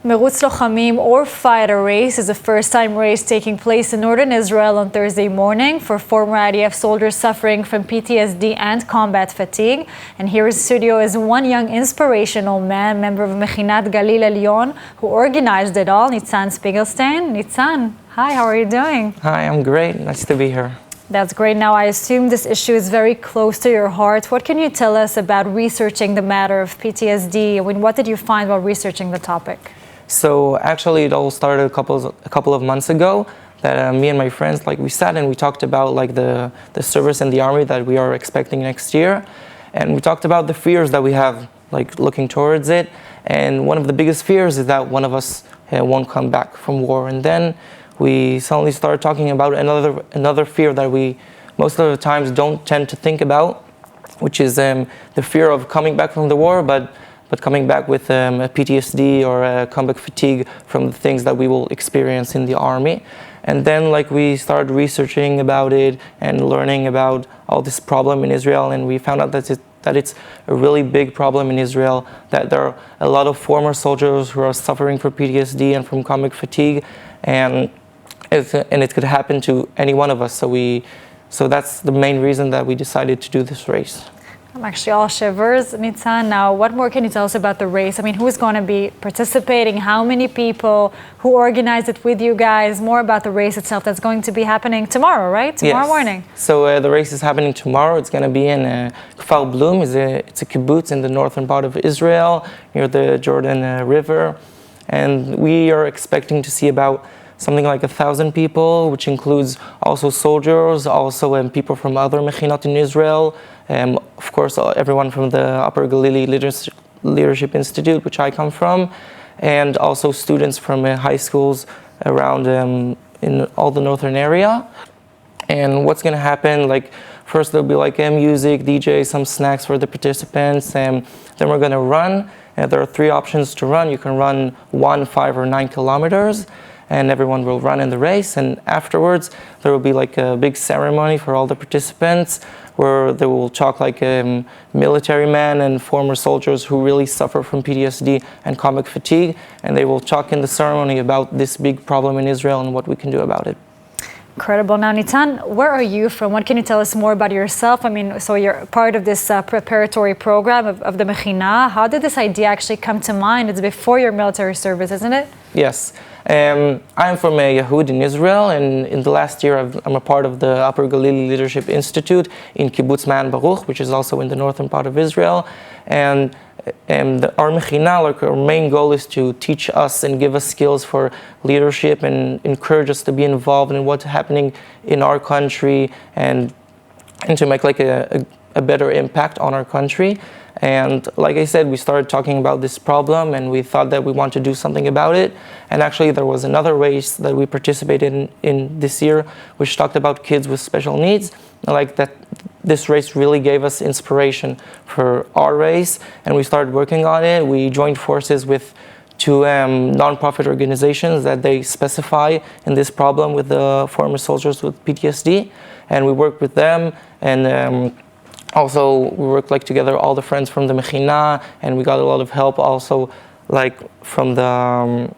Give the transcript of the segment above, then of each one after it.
Merutz Lochamim, or Fighter Race, is a first-time race taking place in northern Israel on Thursday morning for former IDF soldiers suffering from PTSD and combat fatigue. And here in studio is one young inspirational man, member of Mechinat Galil Elyon, who organized it all, Nitzan Spiegelstein. Nitzan, hi, how are you doing? Hi, I'm great. Nice to be here. That's great. Now, I assume this issue is very close to your heart. What can you tell us about researching the matter of PTSD? I mean, what did you find while researching the topic? So actually, it all started a couple of months ago. That me and my friends, we sat and we talked about the service in the army that we are expecting next year, and we talked about the fears that we have, looking towards it. And one of the biggest fears is that one of us won't come back from war. And then we suddenly started talking about another fear that we most of the times don't tend to think about, which is the fear of coming back from the war, but coming back with a PTSD or a combat fatigue from the things that we will experience in the army. And then we started researching about it and learning about all this problem in Israel, and we found out that it's a really big problem in Israel, that there are a lot of former soldiers who are suffering from PTSD and from combat fatigue, and it could happen to any one of us. So that's the main reason that we decided to do this race. I'm actually all shivers, Nitzan. Now, what more can you tell us about the race? I mean, who's going to be participating? How many people? Who organized it with you guys? More about the race itself that's going to be happening tomorrow, right? Tomorrow morning. So the race is happening tomorrow. It's going to be in Kfar Blum. It's a kibbutz in the northern part of Israel, near the Jordan River. And we are expecting to see about something like 1,000 people, which includes also soldiers, also people from other mechinot in Israel, of course everyone from the Upper Galilee Leadership Institute, which I come from, and also students from high schools around in all the northern area. And what's going to happen, first there'll be music, DJ, some snacks for the participants, and then we're going to run. There are 3 options to run. You can run 1, 5, or 9 kilometers. And everyone will run in the race, and afterwards there will be a big ceremony for all the participants where they will talk military men and former soldiers who really suffer from PTSD and combat fatigue, and they will talk in the ceremony about this big problem in Israel and what we can do about it. Incredible. Now, Nitzan, where are you from? What can you tell us more about yourself? I mean, so you're part of this preparatory program of the Mechina. How did this idea actually come to mind? It's before your military service, isn't it? Yes. I'm from Yehud in Israel, and in the last year I'm a part of the Upper Galilee Leadership Institute in Kibbutz Ma'an Baruch, which is also in the northern part of Israel. And our Mechina, our main goal is to teach us and give us skills for leadership and encourage us to be involved in what's happening in our country and to make a better impact on our country. And like I said, we started talking about this problem and we thought that we want to do something about it. And actually there was another race that we participated in this year, which talked about kids with special needs. This race really gave us inspiration for our race, and we started working on it. We joined forces with 2 non-profit organizations that they specify in this problem with the former soldiers with PTSD, and we worked with them. And also, we worked together, all the friends from the Mechina, and we got a lot of help also from the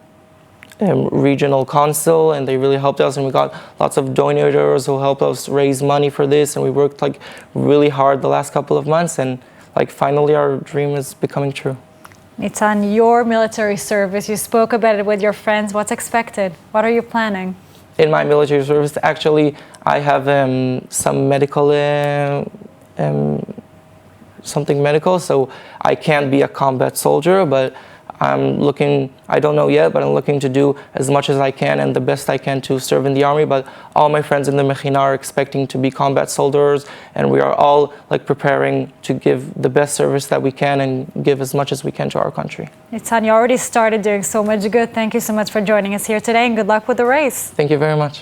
regional council, and they really helped us, and we got lots of donors who helped us raise money for this, and we worked really hard the last couple of months, and finally our dream is becoming true. Nitzan, your military service, you spoke about it with your friends. What's expected? What are you planning? In my military service, actually, I have some medical something medical, so I can't be a combat soldier, but I don't know yet, but I'm looking to do as much as I can and the best I can to serve in the army. But all my friends in the Mechina are expecting to be combat soldiers, and we are all preparing to give the best service that we can and give as much as we can to our country. Nitzan, you already started doing so much good. Thank you so much for joining us here today, and good luck with the race. Thank you very much.